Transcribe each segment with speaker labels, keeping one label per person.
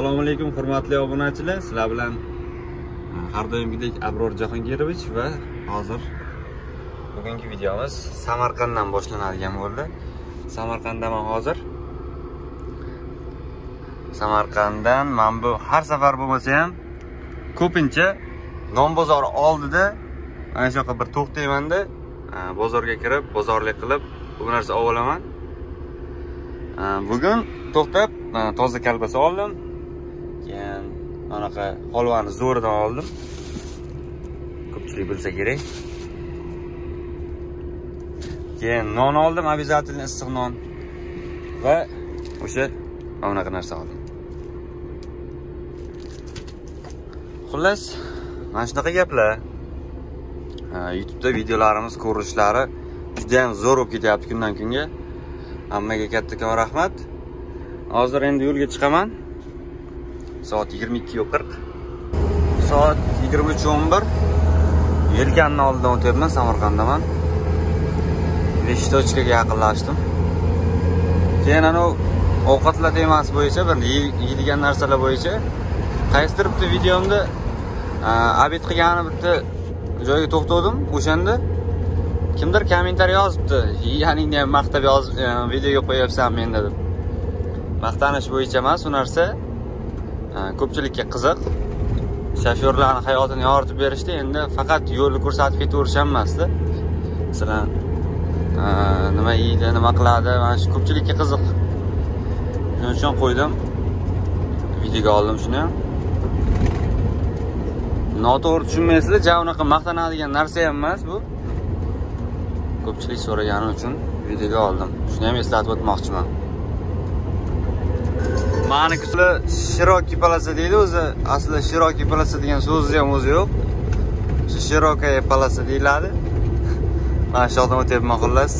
Speaker 1: Assalomu alaykum hurmatli obunachilar. Sizlar bilan har doimgidek Abror Jahongirovich va hozir bugungi videomiz Samarqanddan boshlanadigan bo'ldi. Samarqanddaman hozir. Samarqanddan men bu har safar bo'lmasa ham ko'pincha non bozori oldida ana shu yoqqa bir to'xtaymanda bozorga kirib, bozorlik qilib bu narsa olaman. Bugun to'xtab toza kolbasa oldim. Keyin anaqa holvani zo'ridan oldim. Ko'pchilik bilsa kerak. Keyin non oldim, обязательно issiq non va o'sha bunaqa narsa oldim. Xullas, mana shunaqa gaplar. YouTube'da videolarimiz ko'rishlari juda ham zo'r bo'lib ketyapti kundan kunga. Hammaga kattakon rahmat. Hozir endi yo'lga chiqaman. Soat 22:40. Soat 23:11. Yelkanning oldidan o'tyapman, Samarqanddaman. Veshtochkaga yaqinlashdim. Keyin ana ovqatlar temasi bo'yicha bir yeydigan narsalar bo'yicha qaysidir bitta videomda obed qilgani bitta joyga to'xtadim. O'shanda kimdir kommentariy yozibdi. Ya'ningni ham maqtab yozib videoga qo'yapsan men dedim. Maqtanish bo'yicha emas, u narsa ko'pchilikka qiziq. Shofyorlarning hayotini yoritib berishdi, endi faqat yo'lni ko'rsatib ketaverisham emasda. Masalan, nima yeydi, nima qiladi, mana shu ko'pchilikka qiziq. Shuning uchun qo'ydim. Videoga oldim shuni ham. Noto'g'ri tushunmaysizlar, ja unaqa maqtanadigan narsa ham emas bu. Ko'pchilik so'ragani uchun videoga oldim. Shuni ham eslatib o'tmoqchiman. Ma'nikisi shiroki palasa deydi o'zi. Aslida shiroki palasa degan so'zi ham o'zi yo'q. Shirokaya palasa deyiladi. Mana shu yoqdan o'tyapman xullas.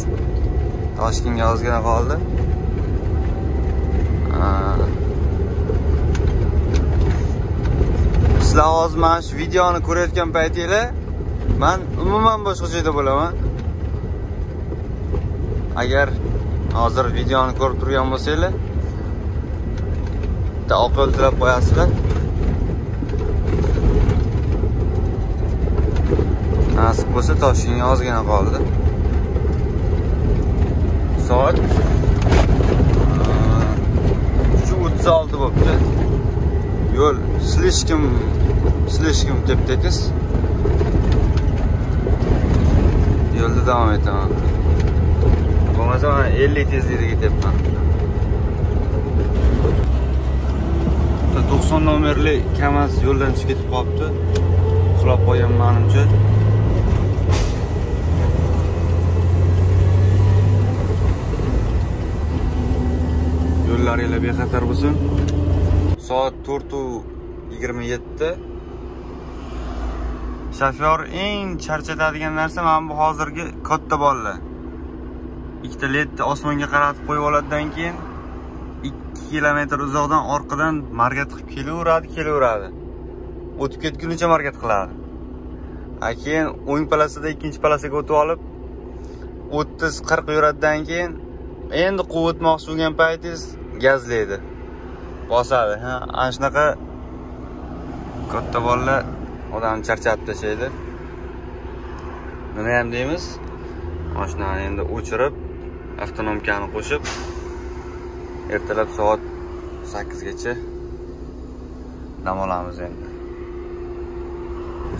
Speaker 1: Toshkentga ozgina qoldi. Sizlar hozir mana shu videoni ko'rayotgan paytinglar men umuman boshqa joyda bo'laman. Agar hozir videoni ko'rib turgan bo'lsanglar, bitta o'q o'ltirib qo'yasizlar. Nasib bo'lsa Toshkentga ozgina qoldi. Soat 3:36 bo'libdi. Yo'l slishkim tep-tekis. Yo'lda davom etaman. Bo'lmasa 50 tezlikda ketyapman. 90 nomerli Kamaz yo'ldan chiqib ketib qolibdi. Uxlab qo'ygan menimcha. Yo'llaringlar bexatar bo'lsin. Soat 4:27. Shofyor eng charchatadigan narsa mana bu hozirgi katta bolalar. Ikkita ledni osmonga qaratib qo'yib oladidan keyin 2 kilometr uzoqdan orqadan margat qilib kelaveradi. O'tib ketgunicha margat qiladi. Keyin o'ng palasada ikkinchi palasaga o'tib olib 30-40 yuradidan keyin endi quvvatmoqchi bo'lgan paytingiz gazlaydi. Bosadi. Ana shunaqa katta bolalar odamni charchatib tashlaydi. Nima ham deymiz? Mashinani endi o'chirib, avtonomkani qo'shib ertalab soat 8 gacha dam olamiz endi.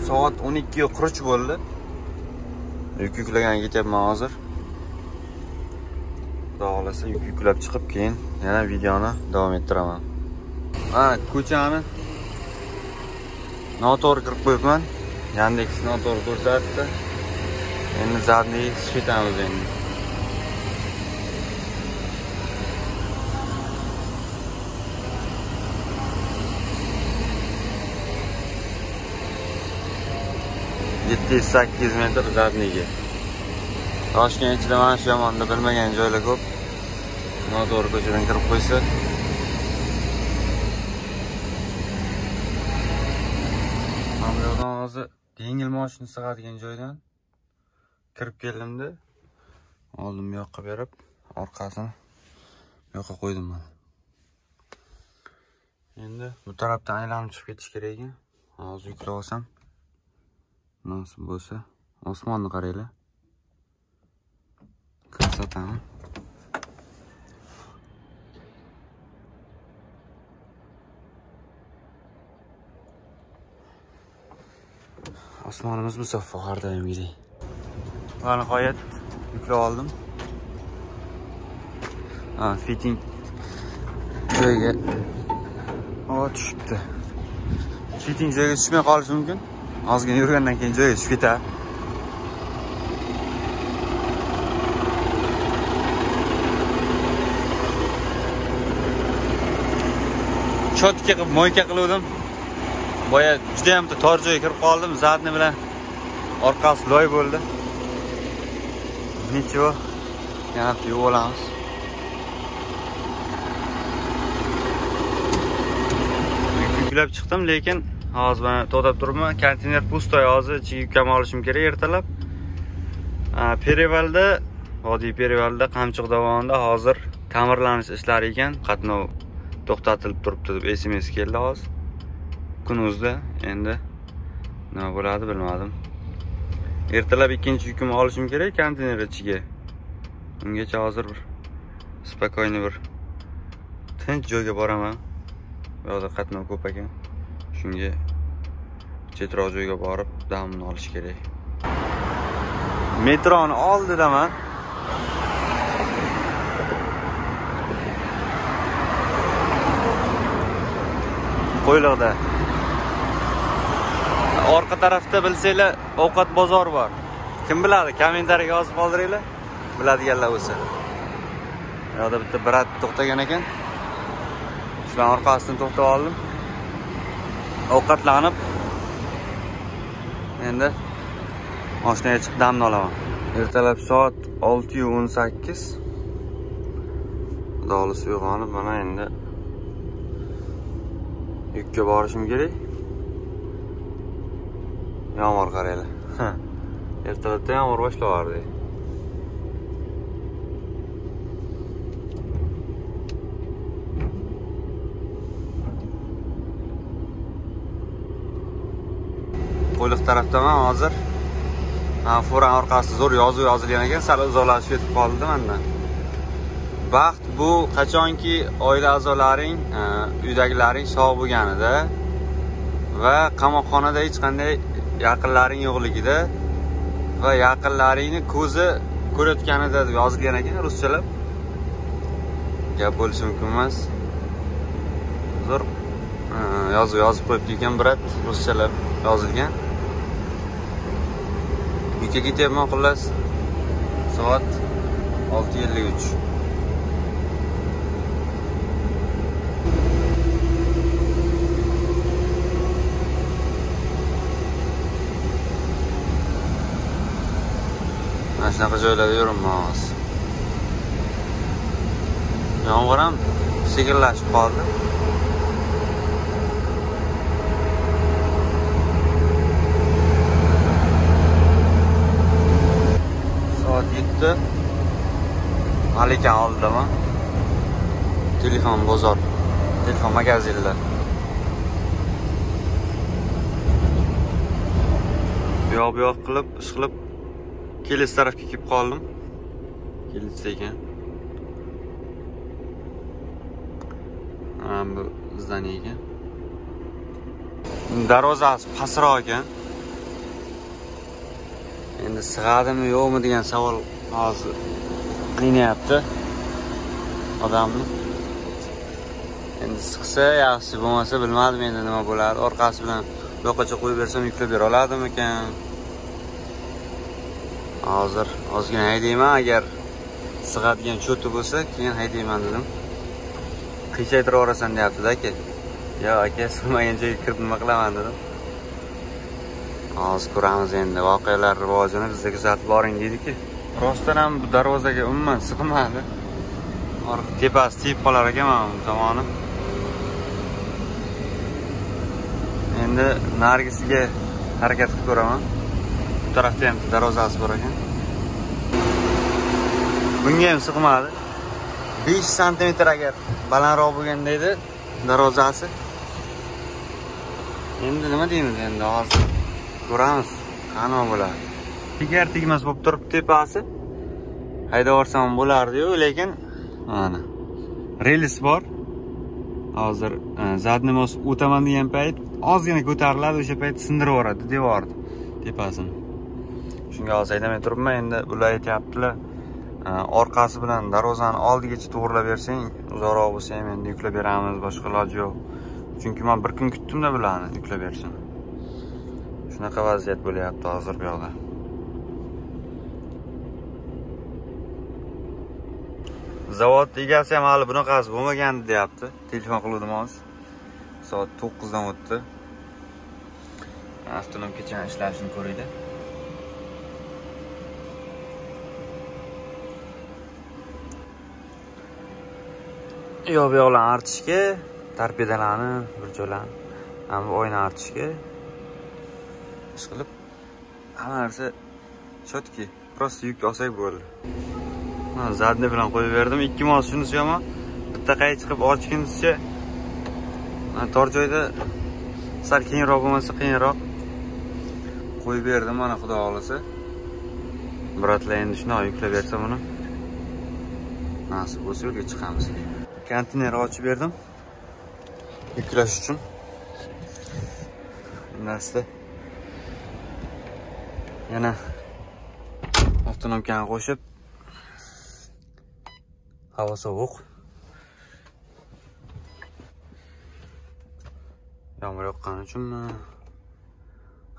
Speaker 1: Soat 12:43 bo'ldi. Yuk yuklagan ketyapman hozir. Xudo xolasa yuk yuklab chiqib keyin yana videoni davom ettiraman. Ko'chani noto'g'ri kirib qo'yibman. Yandex noto'g'ri ko'rsatdi. Endi zadniy svetamiz endi. Yetti 8 metr zadniyga. Toshkent ichida mana shu yomonda bilmagan joylar ko'p. Noto'g'ri ko'chadan kirib qo'ysa. Mana bu hozir yengil mashina sig'adigan joydan kirib keldimda. Oldim bu yoqqa berib, orqasini bu yoqqa qo'ydim men. Endi bu tarafdan aylanib chiqib ketish kerak ekan. Hozir yuklab olsam. Nasib bo'lsa, osmonni qaranglar. Krasotami? Osmonimiz musaffo har doimgidek. Va nihoyat yuklab oldim. Fitting joyiga tushibdi. Fitting joyiga tushmay qolishi mumkin. Ozgina yurgandan keyin joyiga tushib ketadi. Chotka qilib moyka qildim. Boya juda ham tor joyga kirib qoldim. Zadni bilan orqasi loy bo'ldi. Nicho, yana yuvib olamiz. Yuklab chiqdim, lekin hozir mana to'xtab turibman. Konteyner pustoy, hozir ichiga yukam olishim kerak ertalab. Perivalda, vodiy perivalda Qamchiq dovonida hozir ta'mirlanish ishlari ekan. Qatnov to'xtatilib turibdi deb SMS keldi hozir. Kunuzda endi nima bo'ladi bilmadim. Ertalab ikkinchi yukimni olishim kerak konteyner ichiga. Ungacha hozir bir spakoyni bir tinch joyga boraman. Bu yerda qatnov ko'p ekan. Shunga chetroq joyga borib damni olish kerak. Metroni oldidaman. Qo'yliqda. Orqa tarafda bilsanglar, ovqat bozor bor. Kim biladi? Kommentariyaga yozib qoldiringlar. Biladiganlar bo'lsa. Bu yerda bitta brat to'xtagan ekan. Shular orqasidan to'xtab oldim. Ovqatlanib endi mashinaga chiqib damni olaman. Ertalab soat 6:18. Xudolis uyg'onib mana endi yukka borishim kerak. Yomg'ir qaranglar. Ertalabda yomg'ir boshlandi. Qo'yliq tarafdaman hozir. Foran orqasida zo'r yozuv yozilgan ekan, sal uzoqlashib ketib qoldi mendan. Baxt bu qachonki oila a'zolaring, uydagilaring sog' bo'lganida va qamoqxonada hech qanday yaqinlaring yo'qligida va yaqinlaringni ko'zi ko'rayotganida deb yozilgan ekan ruschalab. Gap bo'lishi mumkin emas. Zo'r yozib qo'yibdi ekan brat, ruschalab yozilgan. Uyga ketyapman xullas. Soat 6:53. Mana shunaqa joylarda yuribmiz. Yomg'ir ham sekinlashib qoldi. Soat 7. Malika oldiman. Telefon bozor. Telefon magazinlar. Bu yoq qilib, ish qilib kelis tarafga kelib qoldim. Kelis ekan. Bu zdaniya ekan. Darvozasi pastroq ekan. Endi sig'adimi yo'qmi degan savol hozir qiynayapti odamni. Endi siqsa yaxshi, bo'lmasa bilmadim endi nima bo'ladi. Orqasi bilan yo'qacha qo'yib bersam yuklab bera oladimi ekan? Hozir ozgina haydayman, agar sig'adigan cho'ti bo'lsa, keyin haydayman dedim. Qiychaytirib orasan deyapti-da aka. Yo'q aka, sig'magan joyga kirib nima qilaman dedim. Hozir ko'ramiz endi voqealar rivojini bizga kuzatib boring deydi-ki. Rostdan ham bu darvozaga umuman sig'madi. Orqa tepasi tiyib qolar ekan mana bu tomoni. Endi nargisiga harakat qilib ko'raman. Bu tarafda ham darvozasi bor ekan. Bunga ham sig'madi. 5 sm agar balandroq bo'lganda edi darvozasi. Endi nima deymiz endi hozir ko'ramiz. Qani bo'ladi. Tegar tegmas bo'lib turibdi tepasi. Haydab borsam bo'lardi-yu, lekin mana relis bor. Hozir zadniy mos o'taman degan payt ozgina ko'tariladi, o'sha payt sindirib yuboradi devorni tepasini. Shunga hozir haydamay turibman. Endi ular aytayaptilar, orqasi bilan darvozani oldigacha to'g'rilab bersang, uzoqroq bo'lsa ham endi yuklab beramiz, boshqa iloji yo'q. Chunki men bir kun kutdim-da bularni yuklab berishini. Shunaqa vaziyat bo'lyapti hozir bu yoqda. Zavod egasi ham hali bunaqasi bo'lmagandi deyapti. Telefon qildim hozir. Soat 9 dan o'tdi. Avtonom kecha ishlashini ko'raydi. Yo'q, bu yoqlarni artishga, torpedalarni bir joylarni, ham oyna artishga ish qilib, hamma narsa chotki, prosta yuk olsak bo'ldi. Zadni bilan qo'yib berdim. 2 mos shunisi yomon. Bitta qay chiqib ochkinisicha tor joyda sal keyinroq bo'lmasa qiyinroq qo'yib berdim. Mana xudo xolasa. Biratlar endi shuni yuklab bersa buni. Nasib bo'lsa yo'lga chiqamiz. Konteyner ochib berdim. Yuklash uchun. Narsa. Yana avtonomkani qo'shib havo sovuq. Yomg'ir yoqqani uchunmi?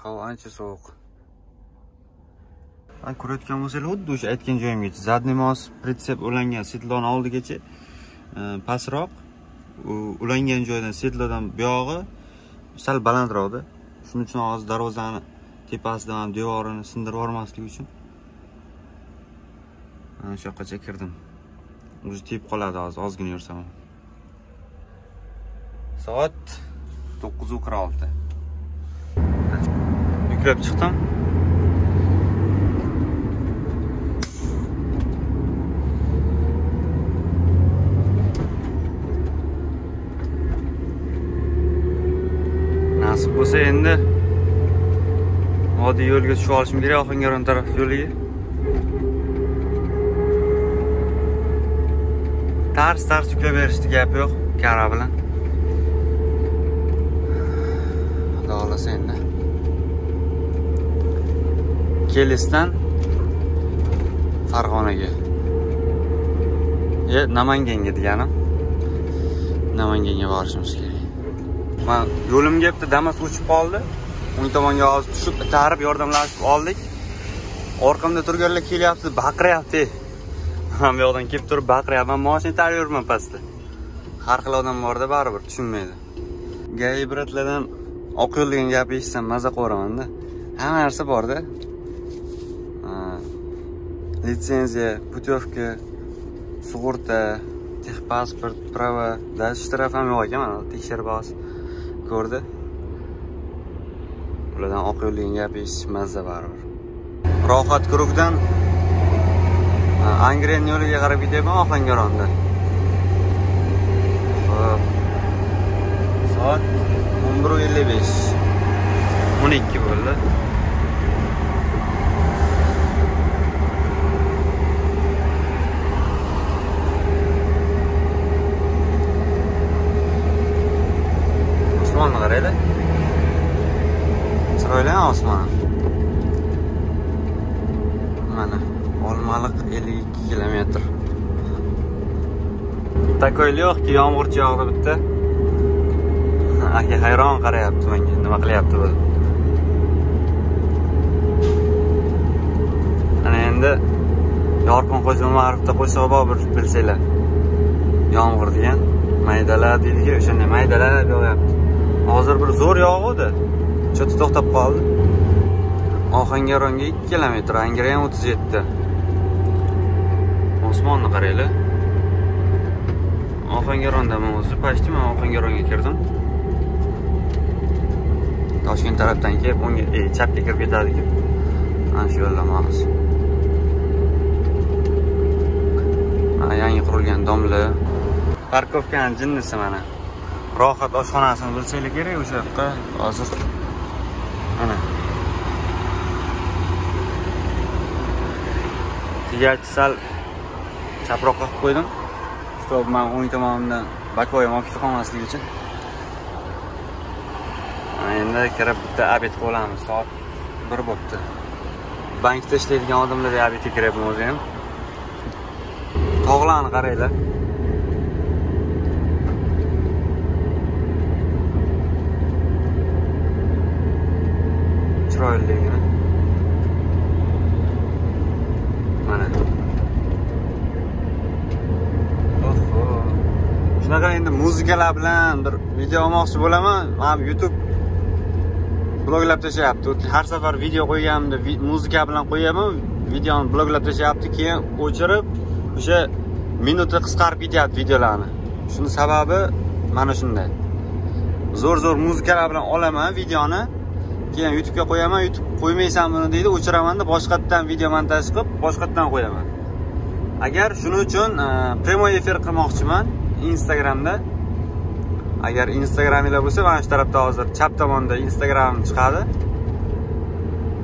Speaker 1: Havo ancha sovuq. Men ko'rayotgan bo'lsangiz, xuddi o'sha aytgan joyimgacha zadniy mos pritsep ulangan setloni oldigacha pastroq, ulangan joydan setlodan buyog'i sal balandroqda. Shuning uchun hozir darvozani tepasidan ham devorini sindirib yormaslik uchun mana shu yoqqacha kirdim. O'zi tep qoladi hozir ozgina yursam. Soat 9:46. Yuklab chiqdim. Nasib bo'lsa endi oddiy yo'lga tushib olishim kerak, Ohangaron taraf yo'liga. Tars yuklab berishdi, gapi yo'q, kara bilan. Xudo xolasa endi. Kelisdan Farg'onaga. Namanganga deganim. Namanganga borishimiz kerak. Men yo'limga bitta Damas o'chib qoldi. Uning tomonga hozir tushib, itarib yordamlashib oldik. Orqamda turganlar kelyapti, baqiryapti. Men bu yoqdan kelib turib baqiryapman, mashina tarib yurman pastda. Har xil odam borda baribir tushunmaydi. Gai bratlardan oq yo'l degan gap eshitsam maza qo'raman-da. Hamma narsa borda. Litsenziya, putyovka, sug'urta, texpasport, prava, даже shtraf ham yo'q ekan, mana tekshirib olsa ko'rdi. Ulardan oq yo'l degan gap eshitish mazza baribir. Rohat Kurukdan Angren yo'liga qarab ketyapman Ohangaronda. Soat 11:55. 12 bo'ldi. Osmonni qaraylar. Chiroyli osmon. Mana Olmaliq 52 kilometr. Takoyli yo'qki, yomg'irchi yog'di bitta. Aka hayron qarayapti menga, nima qilyapti bu? Ana endi Yorqin Qo'shmarovda qo'shig'i bor bilsanglar. Yomg'ir degan maydalar deydi-ku, o'shanda maydalar yog'yapti. Hozir bir zo'r yog'di. Choti to'xtab qoldi. Ohangaronga 2 kilometr, Angren 37. Osmonni qaraylar. Ohangarondaman o'zi, pashti men Ohangaronga kirdim. Toshkent tarafdan kelib, o'ngga chapga kirib ketadi-ku. Ana shu yo'llamamiz. Yangi qurilgan domla. Parkovkaning jinnisi mana. rohat oshxonasini bilsanglar kerak o'sha yoqqa. Hozir mana tigachi sal chaproqqa qilib qo'ydim. Stop men o'ng tomonidan bakoyim olib ketib qolmasligi uchun. Endi kirib bitta obed qilib olamiz. Soat 1 bo'pti. Bankda ishlaydigan odamlar obedga kiryapman o'zi ham. Tog'larni qaranglar. Chiroyligini. Mana. Shunaqa endi muzikalar bilan bir video olmoqchi bo'laman. Men YouTube bloglab tashlayapti. Har safar video qo'yganimda muzika bilan qo'yaman, videoni bloglab tashlayapti, keyin o'chirib o'sha minuti qisqarib ketyapti videolarni. Shuni sababi mana shunday. Zo'r muzikalar bilan olaman videoni, keyin YouTube'ga qo'yaman. YouTube qo'ymaysan buni deydi, o'chiraman-da boshqatdan video montaj qilib, boshqatdan qo'yaman. Agar shuning uchun prямой efir qilmoqchiman Instagramda. Agar Instagraminglar bo'lsa, mana shu tarafda hozir chap tomonda Instagram chiqadi.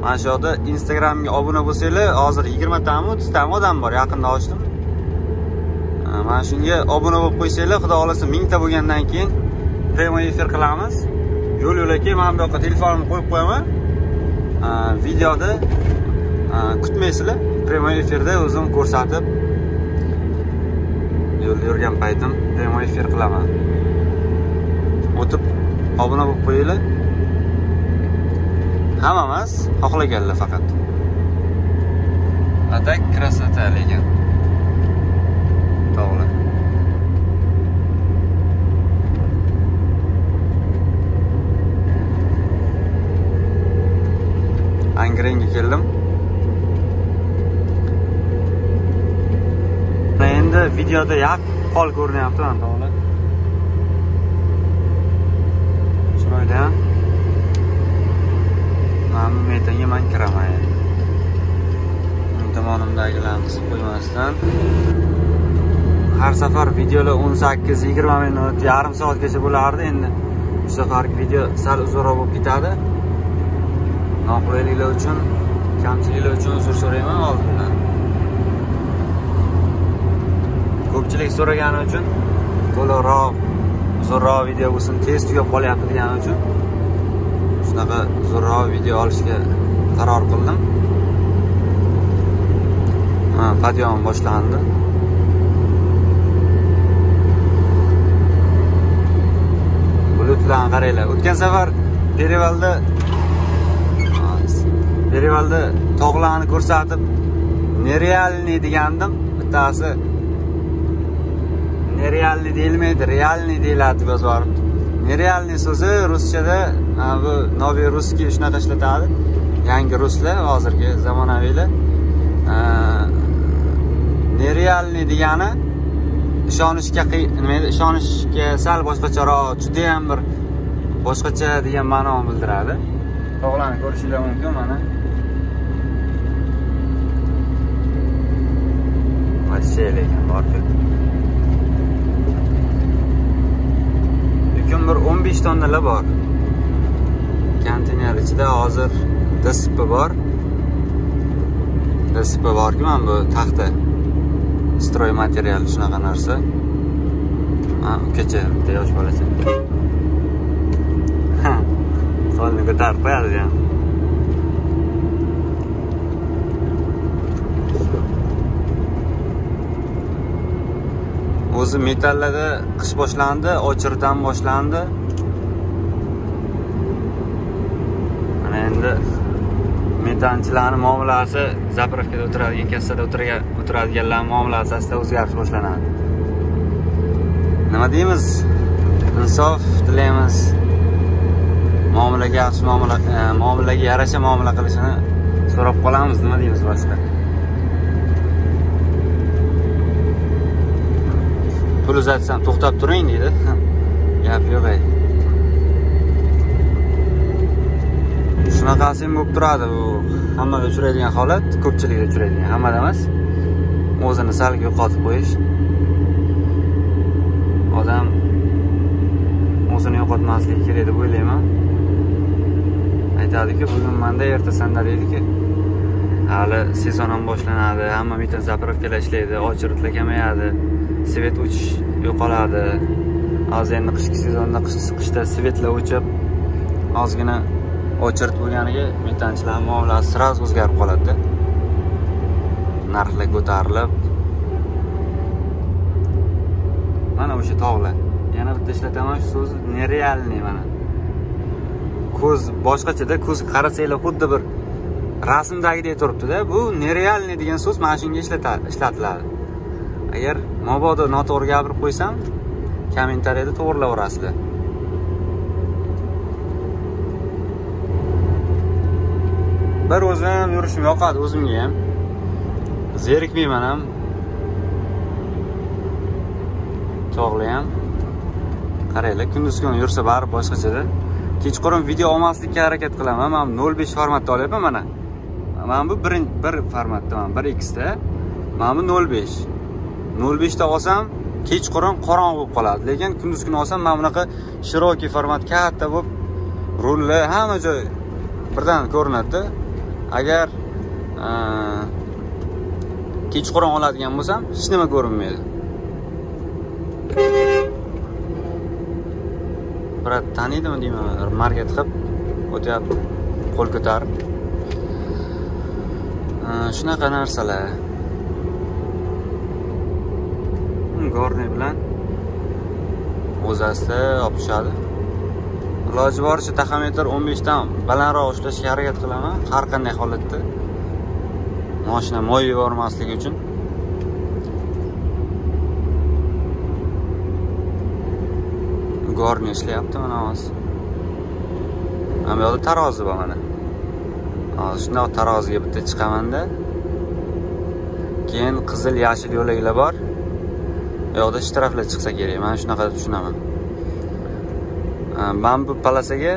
Speaker 1: Mana shu yerda Instagramga obuna bo'lsanglar, hozir 20 tami, 30 tami odam bor, yaqinda ochdim. Mana shunga obuna bo'lib qo'ysanglar, xudo xolasa 1000 ta bo'lgandan keyin prямой efir qilamiz. Yo'l-yo'lakay men bu yoqqa telefonimni qo'yib qo'yaman. Videoda kutmaysizlar, prямой efirda o'zim ko'rsatib yo'l yurgan paytim prямой efir qilaman. O'tib obuna bo'lib qo'yinglar. Hamma emas, xohlaganlar faqat. Atak krasota lekin. Tog'lar. Angrenga keldim. Endi videoda yaqqol ko'rinyapti mana tog'lar. Chiroyli. Men metaga men kiraman. Tomonimdagilarni qisib qo'ymasdan. Har safar videolar 18-20 minut, yarim soatgacha bo'lardi. Endi bu safargi video sal uzunroq bo'lib ketadi. Noqulayliklar uchun, kamchiliklar uchun uzr so'rayman oldindan. Ko'pchilik so'ragani uchun to'liqroq, zo'rroq video bo'lsin, tez tugab qolyapti degani uchun shunaqa zo'rroq video olishga qaror qildim. Podiyom boshlandi. Bulutlarni qaranglar. O'tgan safar Perivalda tog'larni ko'rsatib, nerealniy degandim. Bittasi nerealniy deyilmaydi, realniy deyiladi deb yozib yuboribdi. Nerealniy so'zi ruschada bu noviy ruskiy shunaqa ishlatadi. Yangi ruslar, hozirgi zamonaviylar. Nerealniy degani ishonishga sal boshqacharoq, juda ham bir boshqacha degan ma'noni bildiradi. Tog'larni ko'rishingiz mumkin mana. Вообще lekin bor-ku. Lekin bir 15 tonnalar bor. Konteyner ichida hozir DSP bor. DSP borki, mana bu taxta. Stroy material shunaqa narsa. Kecha bitta yosh bolasi. Solni ko'tarib qo'yadi ham. O'zi metallarda qish boshlandi, ochirdan boshlandi. Mana endi metanchilarning muomalasi, zapravkada o'tiradigan, kassada o'tiradiganlar muomalasi asta o'zgarish boshlanadi. Nima deymiz? Insof tilaymiz. Muomalaga yaxshi muomalaga yarasha muomala qilishini so'rab qolamiz, nima deymiz boshqa? Pul uzatsam to'xtab turing deydi. Gap yo'q ey. Shunaqasi ham bo'lib turadi. Bu hammada uchraydigan holat, ko'pchilikda uchraydigan, hammada emas. O'zini sal yo'qotib qo'yish. Odam tuyg'usini yo'qotmaslik kerak deb o'ylayman. Aytadiki, bugun menda, erta sanda deydiki. Hali sezon ham boshlanadi, hamma metan zapravkalar ishlaydi, ochiriqlar kamayadi, svet o'chish yo'qoladi. Hozir endi qishki sezonda qishda svetlar o'chib, ozgina ochirt bo'lganiga metanchilar muomalasi sразу o'zgarib qoladi-da. Narxlar ko'tarilib. Mana o'sha tog'lar. Yana bitta ishlataman shu so'zni, nerealniy mana. Ko'z boshqacha-da, ko'z qarasanglar xuddi bir rasmdagidek turibdi-da. Bu nerealniy degan so'z mana shunga ishlatiladi. Agar mabodo noto'g'ri gapirib qo'ysam, kommentariyada to'g'rilaverasizlar. Bir o'zim yurishim yoqadi, o'zimga ham. Zerikmayman ham. Tog'lar ham. Qaranglar, kunduz kuni yursa baribir boshqacha-da. Kechqurun video olmaslikka harakat qilaman. Men 0.5 formatda olyapman mana. Men bu bir formatdaman, 1x da. Men bu 0.5. 0.5 da olsam, kechqurun qorong'u bo'lib qoladi. Lekin kunduz kuni olsam, men bunaqa shirokiy format, katta bo'lib, rullar hamma joy birdan ko'rinadi-da. Agar kechqurun oladigan bo'lsam, hech nima ko'rinmaydi. Birat tanidimi deyman, market qilib o'tyapti, qo'l ko'tarib. Shunaqa narsalar. Gorni bilan o'zasida opishadi. Iloji boricha taxometr 15 dan balandroq ushlashga harakat qilaman, har qanday holatda. Mashina moy yubormasligi uchun. Gorni ishlayapti mana hozir. Mana bu yerda tarozi bor mana. Hozir shunday taroziga bitta chiqaman-da. Keyin qizil yashil yo'laklar bor. Bu yerda shtraflar chiqsa kerak. Men shunaqa tushunaman. Men bu palasaga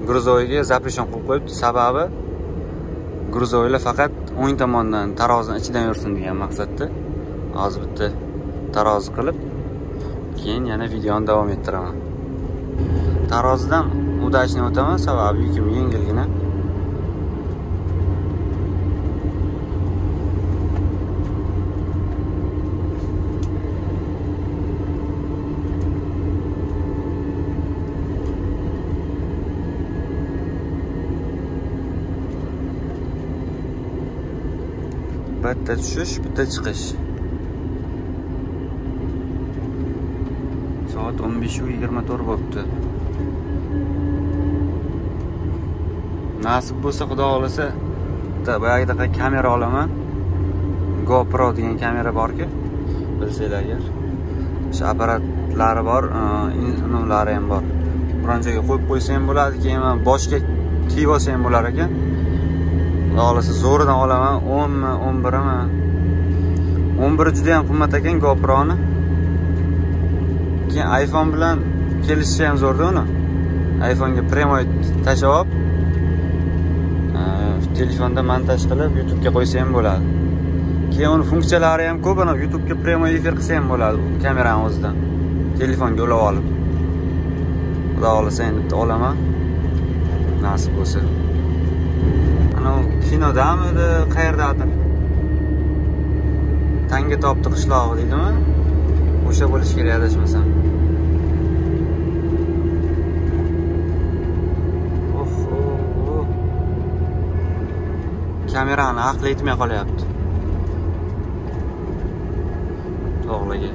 Speaker 1: gruzoviga zapreshon qo'yib qo'yibdi. Sababi gruzovilar faqat o'ng tomondan tarozining ichidan yursin degan maqsadda. Hozir bitta tarozi qilib, keyin yana videoni davom ettiraman. Tarozidan udashni o'taman, sababi yukim yengilgina. Bitta tushish, bitta chiqish. Soat 15:24 bo'libdi. Nasib bo'lsa, Xudo xolasa, boyagidaqa kamera olaman. GoPro degan kamera bor-ku, bilsanglar agar. Shu apparatlari bor, nomlari ham bor. Biron joyga qo'yib qo'ysa ham bo'ladi, keyin men boshga kiyib olsa ham bo'lar ekan. Xudo xolasa zo'ridan olaman, 10 mi, 11 mi? 11 juda ham qimmat ekan GoPro'ni. Keyin iPhone bilan kelishishi ham zo'rda uni. iPhone'ga primoy tashab olib, telefonda montaj qilib YouTube ga qo'ysa ham bo'ladi. Keyin uni funksiyalari ham ko'p, ana YouTube ga primoy efir qilsa ham bo'ladi kameraning o'zidan. Telefonga ulab olib. Xudo xolasa endi bitta olaman. Nasib bo'lsa. Ana kinodamidi, qayerdadir? Tanga topdi qishlog'i deydimi? O'sha bo'lish kerak adashmasam. Kamerani aqli yetmay qolyapti. To'g'riga.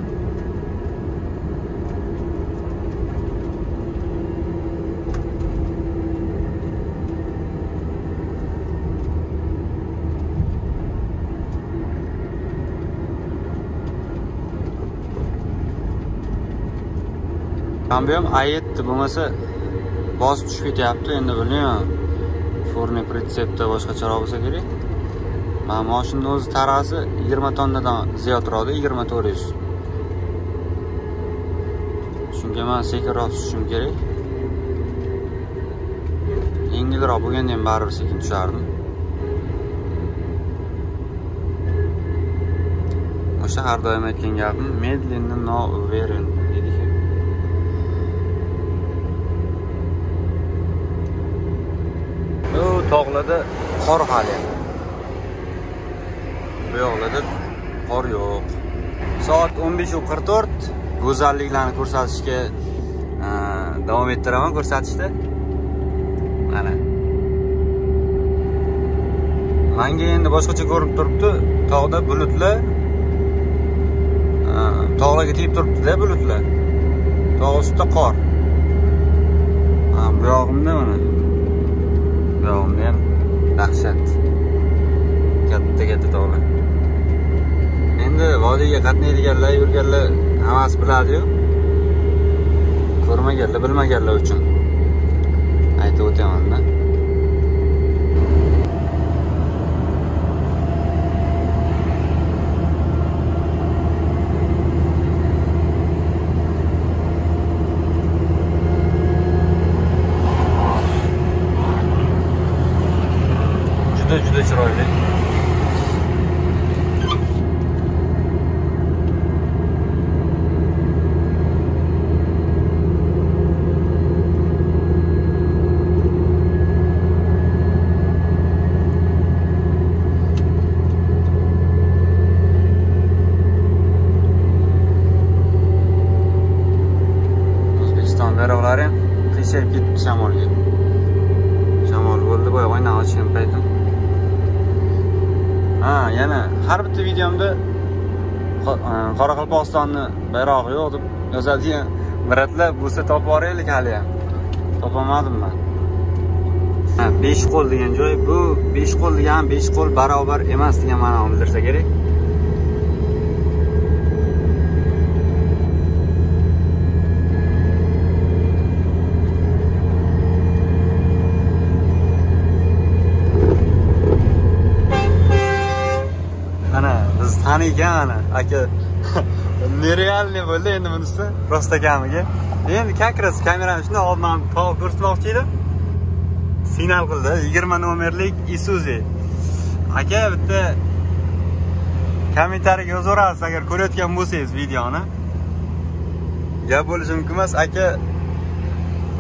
Speaker 1: Men bu ham ayetdi, bo'lmasa bosib tushib ketyapti. Endi bilmayman. Forni pritsepda boshqacharoq bo'lsa kerak. Mana mashinaning o'zi tarasi 20 tonnadan ziyodroqda, 2400. Shunga men sekinroq tushishim kerak. Yengilroq bo'lganda ham baribir sekin tushardim. O'sha har doim aytgan gapim, medlенно, но уверен deydi. tog'larda qor hali. Bu yoqlarda qor yo'q. Soat 15:44. Go'zalliklarni ko'rsatishga davom ettiraman ko'rsatishda. Mana. Menga endi boshqacha ko'rinib turibdi. Tog'da bulutlar tog'larga tegib turibdi-da bulutlar. Tog' ustida qor. Bu yog'imda mana. Bu yog'imda ham dahshat. Katta tog'lar. Endi vodiyga qatnaydiganlar, yurganlar hammasi biladi-yu. Ko'rmaganlar, bilmaganlar uchun aytib o'taman-da. Juda chiroyli. O'zbekiston bayroqlari qiyshayib ketdi shamolga. Shamol bo'ldi, boya oyna ochgan paytim. Yana har bitta videomda Qoraqalpog'istonni bayrog'i yo'q deb yozadigan miratlar bo'lsa topib oraylik hali ham. Topolmadim men. 5 qo'l degan joy, bu 5 qo'l degan 5 qo'l barobar emas degan ma'noni bildirsa kerak. Tanigan aka nerealniy bo'ldi endi bunisi rostakamiga. Endi kakras kamerani shunday olman ko'rsatmoqchi edim. Signal qildi 20 nomerlik Isuzu. Aka bitta kommentariyaga yozasiz agar ko'rayotgan bo'lsangiz videoni. Gap bo'lishi mumkin emas, aka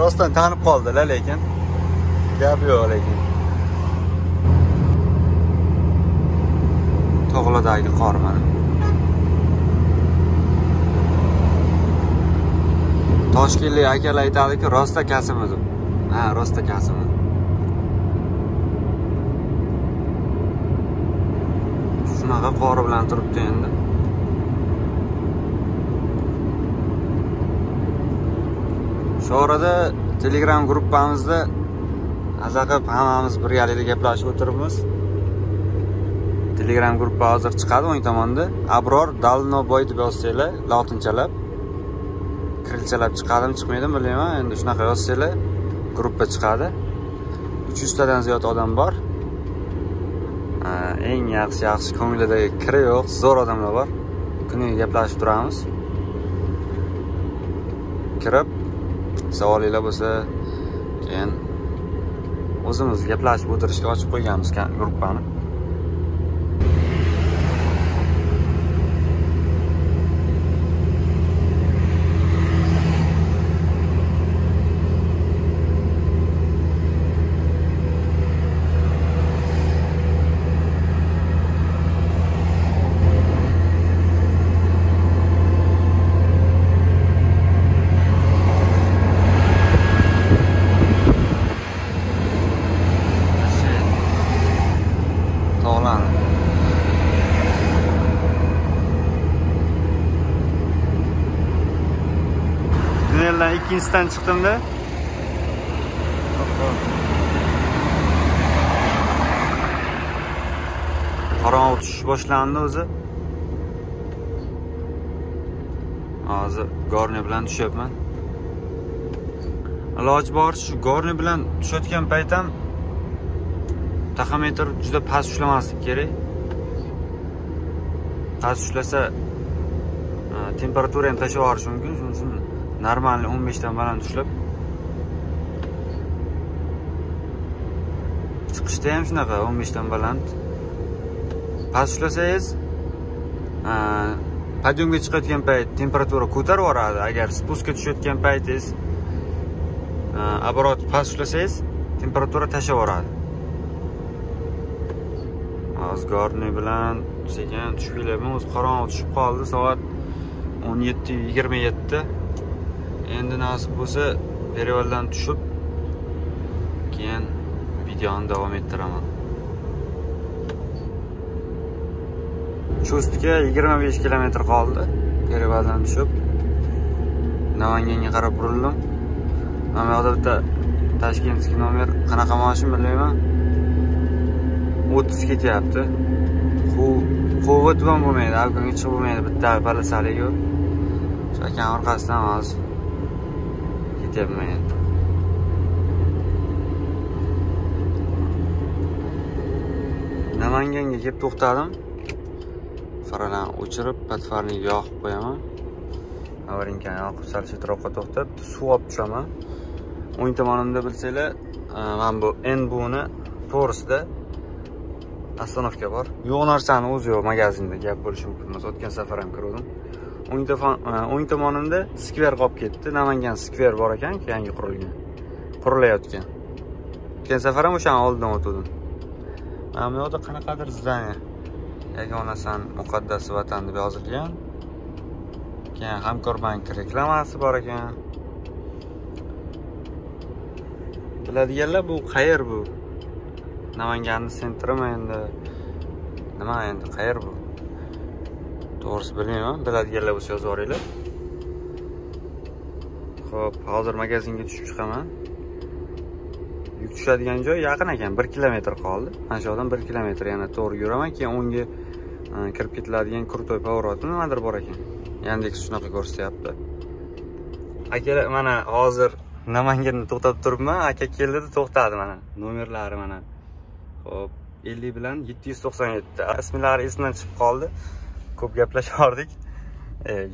Speaker 1: rostdan tanib qoldi-la, lekin gap yo'q lekin. Tog'lardagi qor mana. Toshkentlik akalar aytadiki, rosta kasimi deb. Rosta kasimi. Shunaqa qor bilan turibdi endi. Shu orada Telegram gruppamizda azaqib hammamiz birgalikda gaplashib o'tiribmiz. Telegram gruppa hozir chiqadi o'ng tomonda. Abror Dalnoboy deb yozsanglar, lotinchalab, kirillchalab chiqadimi, chiqmaydimi bilmayman. Endi shunaqa yozsanglar, gruppa chiqadi. 300 tadan ziyod odam bor. Eng yaxshi ko'nglidagi kiri yo'q, zo'r odamlar bor. Kuniga gaplashib turamiz. Kirib, savolinglar bo'lsa, keyin o'zimiz gaplashib o'tirishga ochib qo'yganmiz gruppani. Tuneldan ikkinchisidan chiqdimda. Qorong'i tushish boshlandi o'zi. Hozir gorni bilan tushyapman. Iloji boricha shu gorni bilan tushayotgan paytam taxometr juda past ushlamaslik kerak. Past ushlasa temperatura ham tashlab yuborish mumkin. Shuning uchun normalni 15 dan baland ushlab. Chiqishda ham shunaqa 15 dan baland. Past ushlasangiz podyumga chiqayotgan payt temperatura ko'tarib yuboradi. Agar spustga tushayotgan paytingiz оборот past ushlasangiz temperatura tashlab yuboradi. Asgarni bilan sekin tushib kelyapman. O'zi qorong'i tushib qoldi, soat 17:27. Endi nasib bo'lsa, Perevaldan tushib, keyin videoni davom ettiraman. Chustga 25 kilometr qoldi. Perevaldan tushib, Namanganga qarab burildim. Mana bu yerda bitta Tashkentskiy nomer qanaqa mashina bilmayman. 30 ketyapti. Quvvat ham bo'lmaydi, avgonga chiqib bo'lmaydi, bitta palasaligu. Shu ekan orqasidan hozir ketyapman endi. Namanganga kelib to'xtadim. Farani o'chirib, patfarniga yoqib qo'yaman. Avarinkani yoqib sal chetroqqa to'xtab, suv olib tushaman. O'ng tomonimda bilsanglar, mana bu NBuni to'g'risida ostanovka bor. Yo'q narsani o'zi yo'q, magazinda gap bo'lishi mumkin. O'tgan safar ham kirdim. O'ng tomonimda skver qolib ketdi. Namangan skver bor ekan, yangi qurilgan. Qurilayotgan. O'tgan safar ham o'shaning oldidan o'tdim. Mana bu yerda qanaqadir zdaniya. Yagonasan muqaddas vatan deb yozilgan. Keyin Hamkorbank reklamasi bor ekan. Biladiganlar bu qayer bu? Namanganning sentrimi endi? Nima endi qayer bu? To'g'risi bilmayman, biladiganlar bo'lsa yozib yuboringlar. Xo'p, hozir magazinga tushib chiqaman. Yuk tushadigan joy yaqin ekan, 1 kilometr qoldi. Mana shu yerdan 1 kilometr yana to'g'ri yuraman, keyin o'ngga kirib ketiladigan krutoy поворотni nimadir bor ekan. Yandex shunaqa ko'rsatyapti. Akalar, mana hozir Namanganda to'xtab turibman. Aka keldi, to'xtadi mana. Nomerlari mana. Xo'p, 50 bilan 797. Ismlari esimdan chiqib qoldi. Ko'p gaplashardik.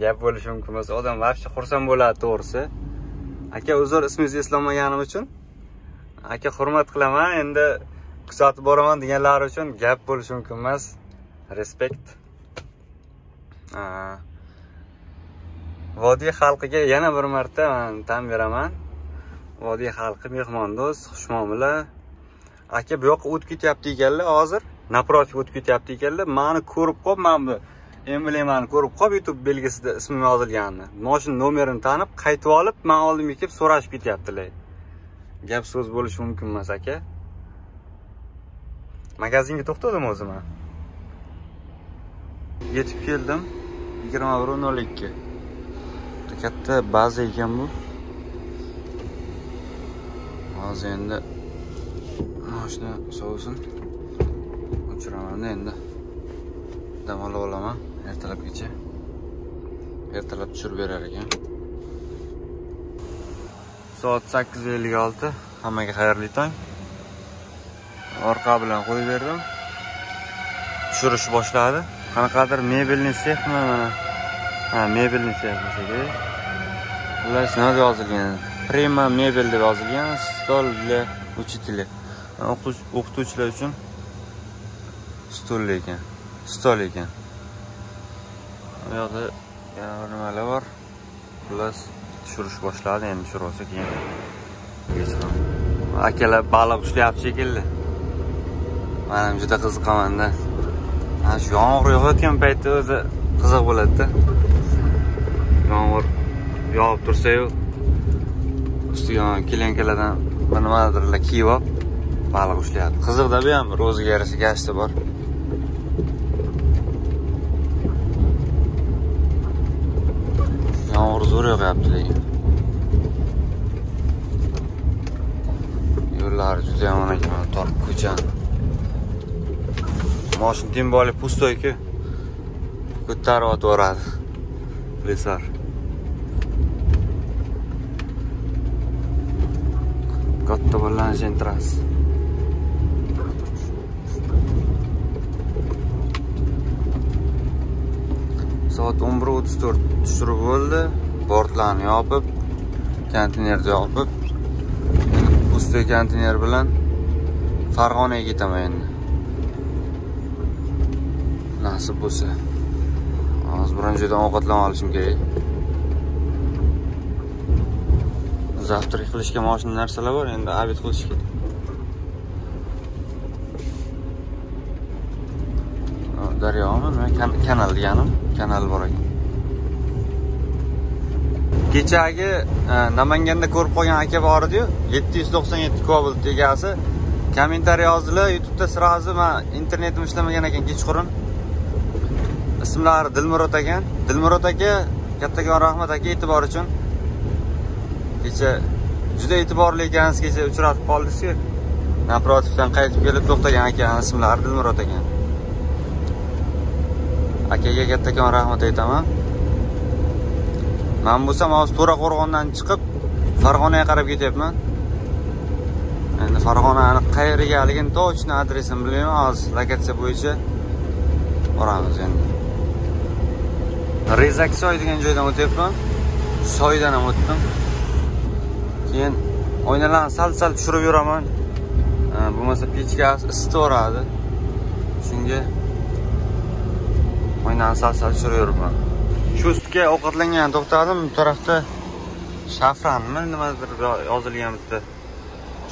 Speaker 1: Gap bo'lishi mumkin bo'lsa, odam vaqti xursand bo'ladi to'g'risi. Aka, uzr, ismingizni eslolmaganim uchun. Aka, hurmat qilaman. Endi kuzatib boraman deganlar uchun gap bo'lishi mumkin emas. Respekt. Vodiy xalqiga yana bir marta tan beraman. Vodiy xalqi mehmondo'st, xushmuomala. Aka, bu yoqqa o'tib ketyapti ekanlar hozir. Naprotiv o'tib ketyapti ekanlar. Meni ko'rib qolib, men bu emblemani ko'rib qolib, YouTube belgisida ismim yozilganini, mashina nomerini tanib, qaytib olib, men oldimga kelib so'rashib ketyaptilar. Gap so'z bo'lishi mumkin emas, aka. Magazinga to'xtadim o'zim. Yetib keldim 21:02. Katta baza ekan bu. Hozir endi mashina sovusin. O'chiraman endi. Dam olib olaman ertalabgacha. Ertalab tushirib berar ekan. Soat 8:56. Hammaga xayrli tong. Orqa bilan qo'yib berdim. Tushirish boshladi. Qanaqadir mebelni sexmi mana. Ha, mebelni sex bo'lsa kerak. Ular nima yozilgan? Prima mebel deb yozilgan. Stol для учителя. O'qituvchilar uchun stol ekan. Stol ekan. Bu yoqda yana nimalar bor? Plus tushirish boshladi, endi tushirib olsa keyin kechiraman. Akalar baliq ushlayapti shekilli. Men ham juda qiziqaman-da. Mana shu yomg'ir yog'ayotgan paytda o'zi qiziq bo'ladi-da. Yomg'ir yog'ib tursa-yu, ustiga kelinkalardan nimadirlar kiyib olib baliq ushlayapti. Qiziq-da, bu ham bir o'ziga yarasha gashti bor. Yomg'ir zo'r yog'yapti lekin. Yo'llar juda yomon ekan, tor ko'cha. Mashin tем более pustoy-ku. Ko'tarib o'tvoradi. Lesar. Katta bo'lgan sentras. Soat 11:34 tushirib bo'ldi. Bortlarni yopib, konteynerni yopib, pustoy konteyner bilan Farg'onaga ketaman endi. Nasib bo'lsa. Hozir birinchi joydan ovqatlanib olishim kerak. Zavtrak qilishga mashina narsalar bor, endi obed qilish kerak. daryomi? Kanal deganim, kanal bor ekan. Kechagi Namanganda ko'rib qolgan aka bor edi-yu, 797 Cobalt egasi. Kommentariy yozdilar, YouTube'da sirazi men internetim ishlamagan ekan kechqurun. Ismlari Dilmurod ekan. Dilmurod aka, kattakon rahmat aka e'tibor uchun. Kecha juda e'tiborli ekansiz, kecha uchratib qoldingiz-ku. Naprotivdan qaytib kelib to'xtagan akaning ismlari Dilmurod ekan. Akaga kattakon rahmat aytaman. Men bo'lsam hozir To'raqo'rg'ondan chiqib Farg'onaga qarab ketyapman. Endi Farg'onaning qayergaligini точно adresini bilmayman, hozir lokatsiya bo'yicha boramiz endi. Rezaksoy degan joydan o'tyapman. Soydan ham o'tdim. Keyin oynalarni sal-sal tushirib yuraman. Bo'lmasa pechka isitaveradi. Shunga oynani sal-sal tushirib yuraman. Shu ustga ovqatlangan to'xtadim. Bu tarafda shafranmi nimadir yozilgan bitta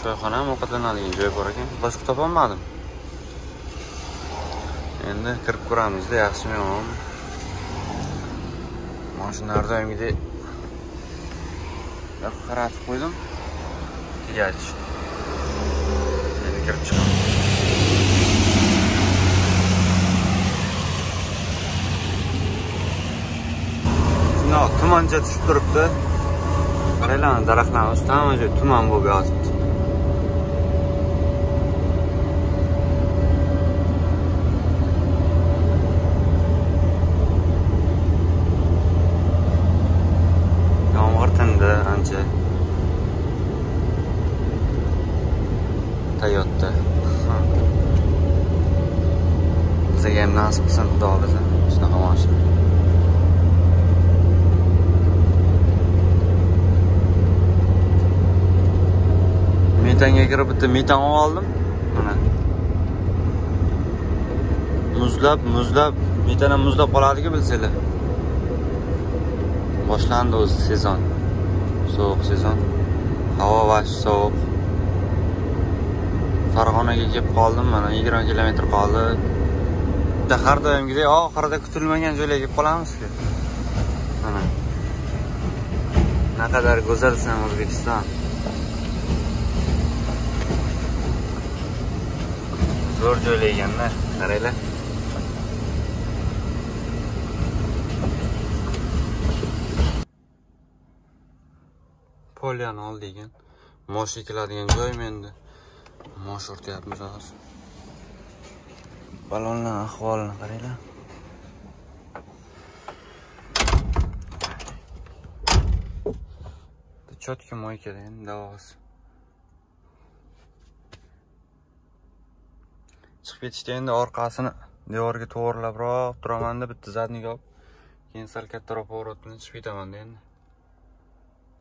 Speaker 1: choyxona ham ovqatlanadigan joy bor ekan. Boshqa topolmadim. Endi kirib ko'ramiz-da, yaxshimi yo'qmi? Mashinalar doimgidek qaratib qo'ydim. Tegach. Endi kirib chiqaman. No, tumancha tushib turibdi. Qaranglar, daraxtlarning ustida hamma joy tuman bo'lib yotibdi. Yomg'ir tindi ancha. Toyota. Bizga ham nasib qilsin, xudo bilsin. Shunaqa mashina. Metanga kirib bitta metan oldim. Mana. Muzlab, metan ham muzlab qoladi-ku bilsanglar. Boshlandi o'z sezon. Sovuq sezon. Havo vash sovuq. Farg'onaga kelib qoldim, mana 20 kilometr qoldi. Har doimgidek oxirida kutilmagan joylarga kelib qolamiz-ku. Mana. Naqadar go'zalsan O'zbekiston. Zo'r joylayganlar, qaranglar. Polyani oldigan. Mosh ekiladigan joymi endi? Mosh o'rtayapmiz hozir. Balonlar ahvolini qaranglar. Chotki moykada endi davosi. Chiqib ketishda endi orqasini devorga to'g'rilabroq turamanda bitta zadnik olib, keyin sal kattaroq pоворot bilan chiqib ketaman endi.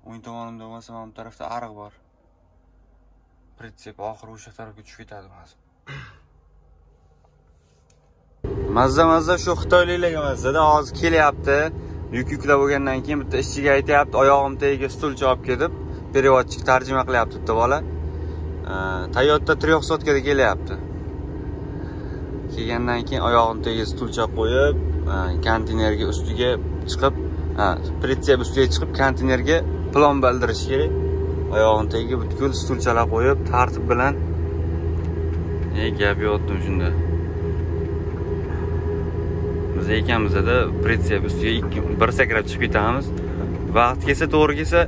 Speaker 1: O'ng tomonimda bo'lmasa, mana bu tarafda ariq bor. Pritsep oxiri o'sha tarafga tushib ketadi hozir. Mazza shu xitoyliklarga mazzada hozir kelyapti. Yuk yuklab bo'lgandan keyin bitta ishchiga aytayapti, oyog'im tagiga stulcha olib kelib, переводчик tarjima qilyapti bitta bola. Toyota 300 ga kelyapti. Kelgandan keyin oyog'im tagiga stulcha qo'yib, konteynerga ustiga chiqib, pritsep ustiga chiqib konteynerga plon bildirish kerak. Oyog'im tagiga butkul stulchalar qo'yib, tartib bilan gap yotdim shunda. Biz ekamizda pritsep ustiga bir sakrab chiqib ketamiz. Vaqt kelsa, to'g'ri kelsa,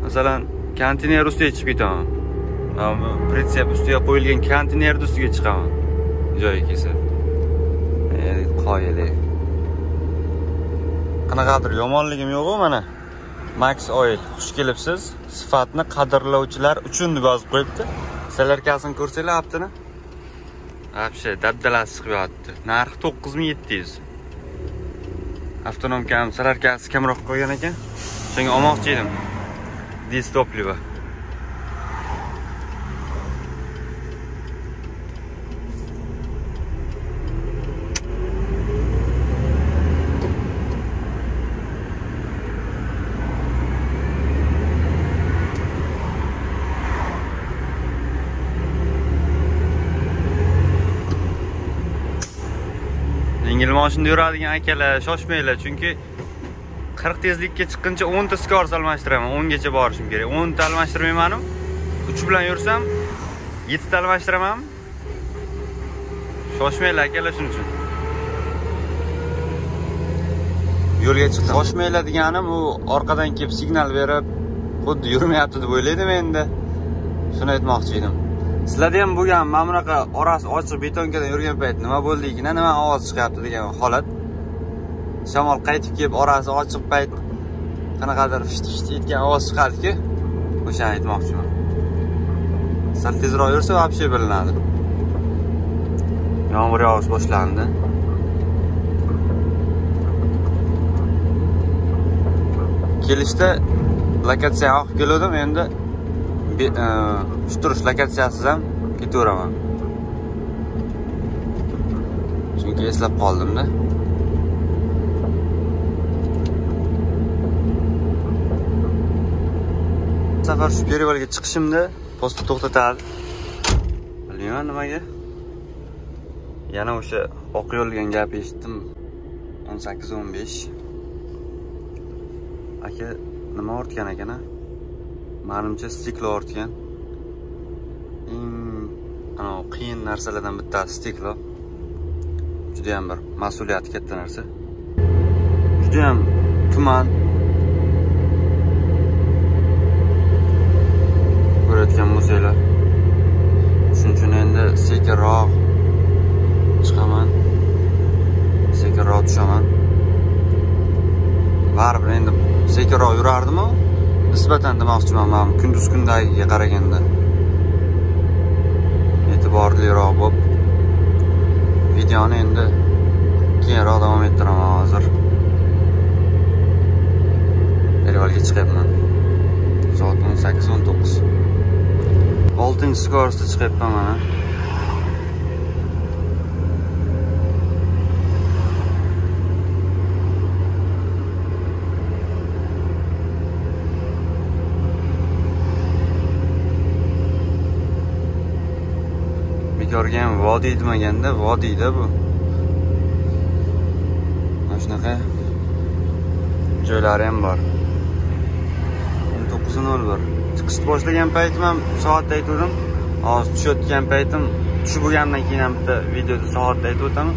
Speaker 1: masalan, konteyner ustiga chiqib ketaman. Pritsep ustiga qo'yilgan konteyner ustiga chiqaman. Joyi kelsa. Qoyili. Qanaqadir yomonligim yo'q-ku mana. Max Oil, xush kelibsiz. Sifatni qadrlovchilar uchun deb yozib qo'yibdi. Salarkasini ko'rsanglar haftaning. Вообще dabdalasi chiqib yotdi. Narxi 9700. Avtonom kam salarkasi kamroq qo'ygan ekan. Shunga olmoqchi edim. Distopliva. Moshinada yuradigan akalar shoshmanglar, chunki 40 tezlikka chiqquncha 10 ta skors almashtiraman, 10 gacha borishim kerak. 10 ta almashtirmayman-ku. 3 bilan yursam 7 ta almashtiraman. Shoshmanglar akalar shuning uchun. Yo'lga chiqdim. Shoshmanglar deganim u orqadan kelib signal berib, xuddi yurmayapti deb o'ylaydim endi. Shuni aytmoqchi edim. Sizlarda ham bo'lgan mana bunaqa orasi ochiq betonkadan yurgan payt nima bo'ldiyki, nima ovoz chiqyapti degan holat. Shamol qaytib kelib orasi ochiq payt qanaqadir fisht etgan ovoz chiqardi-ku, o'shani aytmoqchiman. Sal tezroq yursa вообще bilinadi. Yomg'ir yog'ish boshlandi. Kelishda lokatsiya olib keldim, endi shu turish lokatsiyasiz ham ketaveraman. Chunki eslab qoldim-da. Safar shu perivalga chiqishimda posta to'xtatadi. Bilmayman nimaga. Yana o'sha oq yo'l degan gap eshitdim. 18-15. Aka nima ortgan ekan-a? Menimcha stiklo ortgan. Ana qiyin narsalardan bittasi stiklo. Juda ham bir mas'uliyati katta narsa. Juda ham tuman. Ko'rayotgan bo'lsanglar. Shuning uchun endi sekinroq chiqaman. Sekinroq tushaman. Baribir endi sekinroq yurardim-ku. Nisbatan demoqchiman, men kunduz kundagiga qaraganda. E'tiborliroq bo'lib, videoni endi keyinroq davom ettiraman hozir. Perivalga chiqyapman. Soat 18:19. 6-skorsda chiqyapman mana. Ko'rgan vodiy demaganda, vodiyda bu. Mana shunaqa joylari ham bor. 19:01. Chiqishni boshlagan paytim ham soatda aytdim. Hozir tushayotgan paytim, tushib bo'lgandan keyin ham bitta videoda soatda aytib o'taman.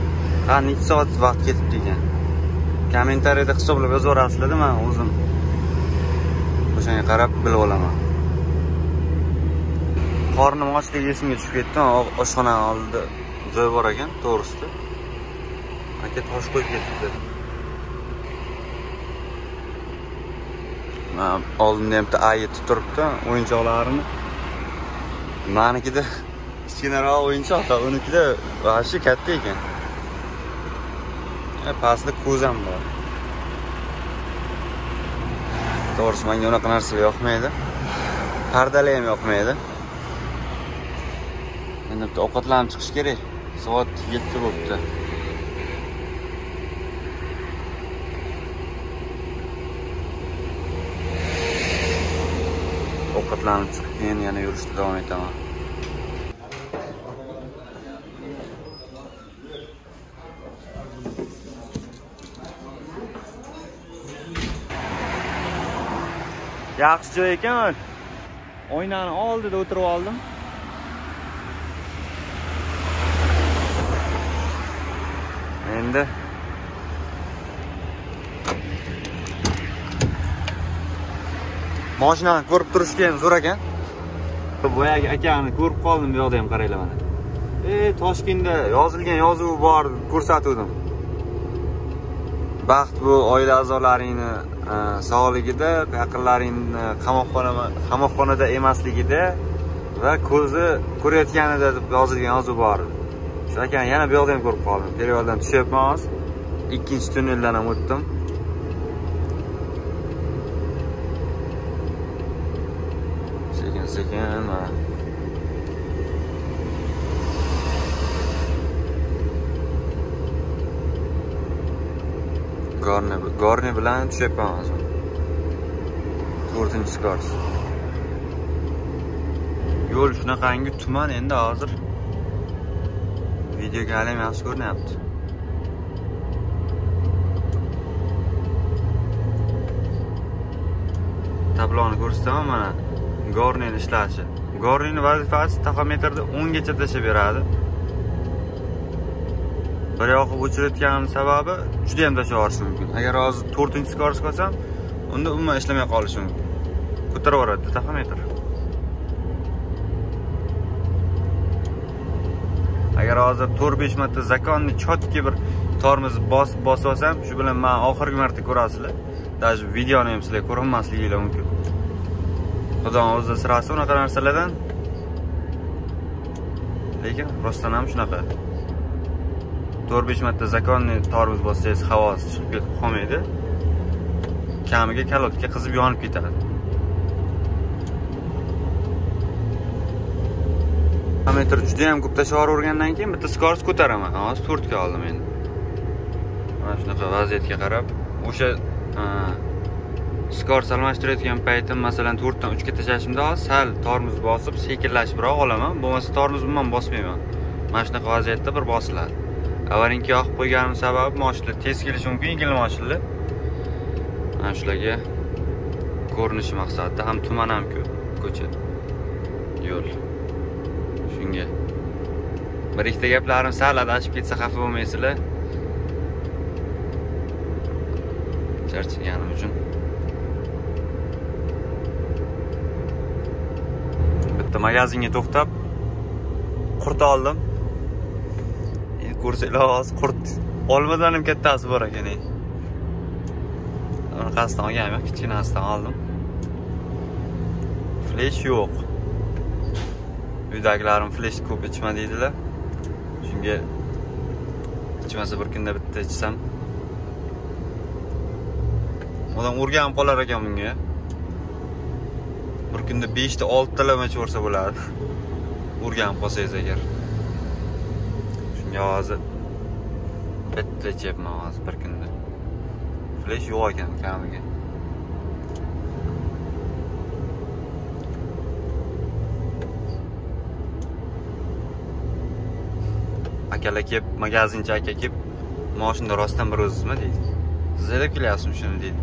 Speaker 1: Qani necha soat vaqt ketibdi ekan. Kommentariyada hisoblab yozaverasizlar, men o'zim o'shanga qarab bilib olaman. Qornim ochligi esimga tushib ketdi. Oshxona oldida joy bor ekan, to'g'risida. Aka tosh qo'yib ketdi. Oldimda ham bitta ayet turibdi, o'yinchoqlarini. Menikida kichkinaroq o'yinchoq, unikida vashi katta ekan. Pastda ko'z ham bor. To'g'risi menga unaqa narsa yoqmaydi. Pardali ham yoqmaydi. Endi bitta ovqatlanib chiqish kerak. Soat 7 bo'libdi. Ovqatlanib chiqib keyin yana yurishda davom etaman. Yaxshi joy ekan. Oynani oldida o'tirib oldim. Endi mashinani ko'rib turishga ham zo'r ekan. Boyagi akani ko'rib qoldim, bu yoqda ham qaranglar mana. Toshkentda yozilgan yozuv bor, ko'rsatuvdim. Baxt bu oila a'zolaringni sog'ligida, yaqinlaringni qamoqxonada emasligida va ko'zi ko'rayotganida deb yozilgan yozuv bor. Shu akani yana bu yoqda ham ko'rib qoldim. Perivaldan tushyapman hozir. Ikkinchi tunneldan ham o'tdim. Sekin mana. Gorni bilan tushyapman hozir. 4-skors. Yo'l shunaqangi tuman endi hozir videoga ham yaxshi ko'rinyapti. tabloni ko'rsataman. Mana gorning ishlashi. Gorning vazifasi taxometrda 10 gacha tashlab beradi. Bir yoqib o'chirayotganim sababi juda ham tashlab yuborishi mumkin. Agar hozir 4-skarsga qolsam, unda umuman ishlamay qolishi mumkin. Ko'tarib yuboradi taxometr. Agar hozir 4-5 marta zakonni chotki bir tormoz bosib olsam, shu bilan men oxirgi marta ko'rasizlar. Даже videoni ham sizlar ko'rolmasliginglar mumkin. Xudoning o'zi sirasi unaqa narsalardan. Lekin rostdan ham shunaqa. 4-5 marta zakonni tormoz bossangiz havosi chiqib ketib qolmaydi. Kamiga kalotga qizib yonib ketadi. Taxometr juda ham ko'p tashlab o'rgandan keyin bitta skors ko'taraman. Hozir 4 ga oldim endi. Mana shunaqa vaziyatga qarab, o'sha skors almashtirayotgan paytim, masalan 4 dan 3 ga tashlashimda sal tormoz bosib, sekinlashibroq olaman. Bo'lmasa tormoz umuman bosmayman. Mana shunaqa vaziyatda bir bosiladi. Avvalgi yoqib qo'yganim sababi mashina tez kelishi mumkin, yengil mashinalar. Mana shularga ko'rinishi maqsadida ham tuman ham ko'cha, yo'l. Shunga bir ikkita gaplarim sal adashib ketsa xafa bo'lmaysizlar. Charchaganim uchun. Bitta magazinga to'xtab qurt oldim. Endi ko'rsanglar hozir qurt olmadan ham kattasi bor ekan. Uni qasddan olganman, kichkinasidan oldim. Flash yo'q. Uydagilarim flash ko'p ichma deydilar. Shunga ichmasa bir kunda bitta ichsam. Odam o'rganib qolar ekan bunga. Bir kunda 5 ta 6 ta lama ichaversa bo'ladi. O'rganib qolsangiz agar. Shunga hozir bitta ichayapman hozir bir kunda. Flash yo'q ekan kamiga. Akalar kelib, magazinchi aka kelib, mashinada rostdan bir o'zizmi deydi. Siz deb kelyapsizmi shuni deydi.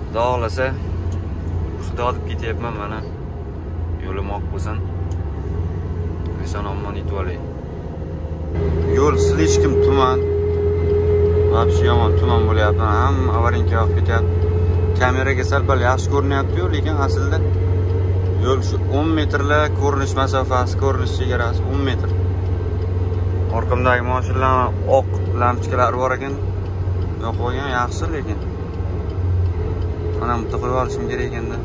Speaker 1: Xudo xolasa, Xudo deb ketyapman mana. Yo'lim oq bo'lsin. Eson-omon yetib olay. Yo'l slishkim tuman. Вообще yomon tuman bo'lyapti. Hamma avarinka yoqib ketyapti. Kameraga sal-pal yaxshi ko'rinyapti-yu, lekin aslida yo'l shu 10 metrlik ko'rinish masofasi, ko'rinish chegarasi 10 metr. Orqamdagi mashinalar oq lampochkalar bor ekan. Yo'q qo'ygan yaxshi, lekin mana bitta qo'yib olishim kerak ekanda.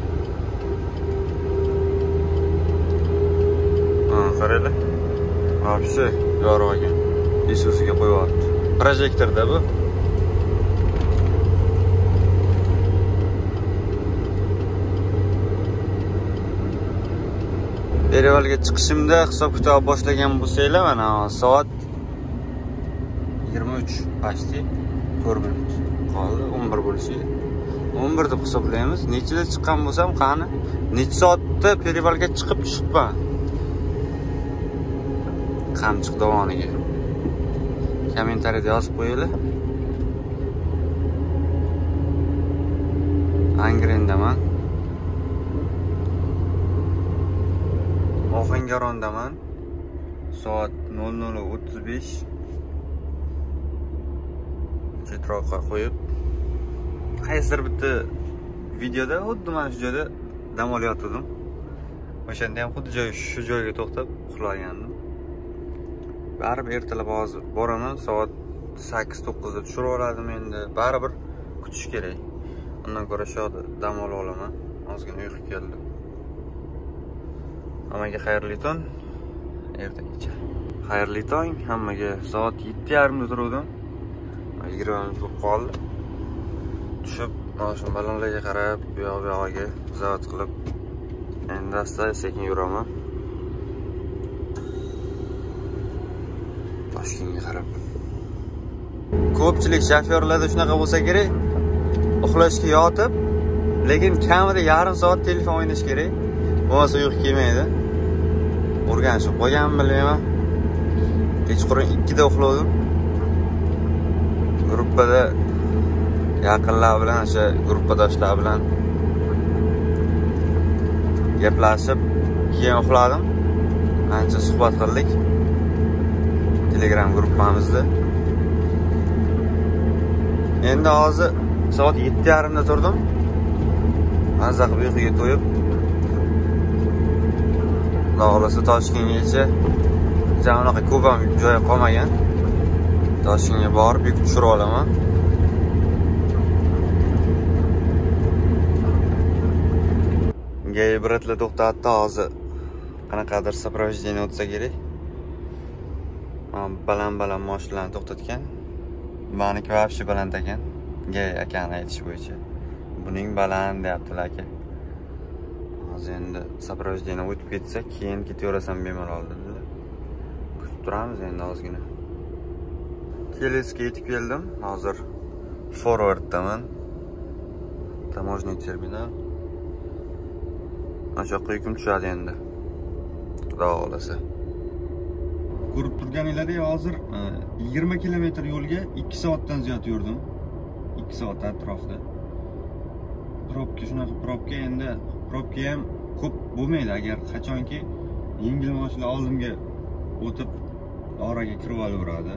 Speaker 1: Qaranglar. Вообще yorug' ekan. Isusiga qo'yibdi. Projektorda bu. Perivalga chiqishimda hisob-kitob boshlagan bo'lsanglar, mana soat 23 почти 4 minut qoldi, 11 bo'lishi. 11 deb hisoblaymiz. Nechida chiqqan bo'lsam, qani, necha soatda perivalga chiqib tushibman. Qamchiq dovoniga. Kommentariyada yozib qo'yinglar. Angrendaman. Ohangarondaman. Soat 00:35. Chetroqqa qo'yib, qaysidir bitta videoda xuddi mana shu joyda dam olayotgandim. O'shanda ham xuddi shu joyga to'xtab uxlagandim. Baribir ertalab hozir boraman, soat 8-9 da tushirib oladim endi. Baribir kutish kerak. Undan ko'ra shu yerda dam olaman. Ozgina uyqu keldi. Hammaga xayrli tong. Ertagacha. Xayrli tong hammaga. Soat 7:30 da turdim. 20 minut bo'lib qoldi. Tushib, mashina balonlarga qarab, bu yoqqa zavod qilib, endi asta sekin yuraman. Toshkentga qarab. Ko'pchilik shofyorlarda shunaqa bo'lsa kerak. Uxlashga yotib, lekin kamida yarim soat telefon o'ynash kerak. Bo'lmasa uyqu kelmaydi. O'rganishib qolganmi bilmayman. Kechqurun 2 da uxladim. gruppada yaqinlar bilan, o'sha gruppadoshlar bilan gaplashib, keyin uxladim. Ancha suhbat qildik Telegram gruppamizda. Endi hozir soat 7:30 da turdim. Mazza qilib uyquga to'yib, Xudo xolasa Toshkentgacha unaqa ko'p ham joy qolmagan. Toshkentga borib yuk tushirib olaman. Gay bratlar to'xtatdi hozir. Qanaqadir сопровождение o'tsa kerak. Baland mashinalarni to'xtatgan. Meniki вообще baland ekan. Gay akani aytish bo'yicha. Buning baland deyaptilar aka. Hozir endi сопровождение o'tib ketsa, keyin ketaverasan bemalol dedilar. Kutib turamiz endi ozgina. Kelesga yetib keldim. Hozir forwarddaman. Taможный terminal. O'sha quyuqim tushadi endi. Xudo xolasa. Ko'rib turganinglardek hozir 20 kilometr yo'lga 2 soatdan ziyod yurdim. 2 soat atrofida. Shunaqa probka endi probka ham ko'p bo'lmaydi agar qachonki yengil mashina oldimga o'tib oraga kirib olaveradi.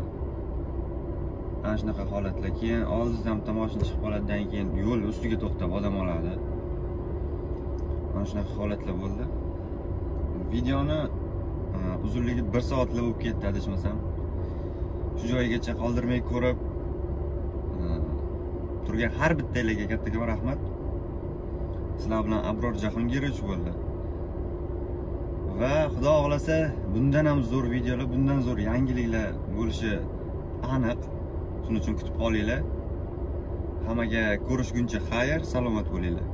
Speaker 1: Ana shunaqa holatlar. Keyin oldingizdan bitta mashina chiqib qoladidan keyin yo'l ustiga to'xtab odam oladi. Mana shunaqa holatlar bo'ldi. Videoni uzunligi 1 soatlab bo'lib ketdi adashmasam. Shu joyigacha qoldirmay ko'rib turgan har bittangizga kattakon rahmat. Sizlar bilan Abror Jahongirovich bo'ldi. Va Xudo xolasa bundan ham zo'r videolar, bundan zo'r yangiliklar bo'lishi aniq. Shuning uchun kutib qolinglar. Hammaga ko'rishguncha xayr, salomat bo'linglar.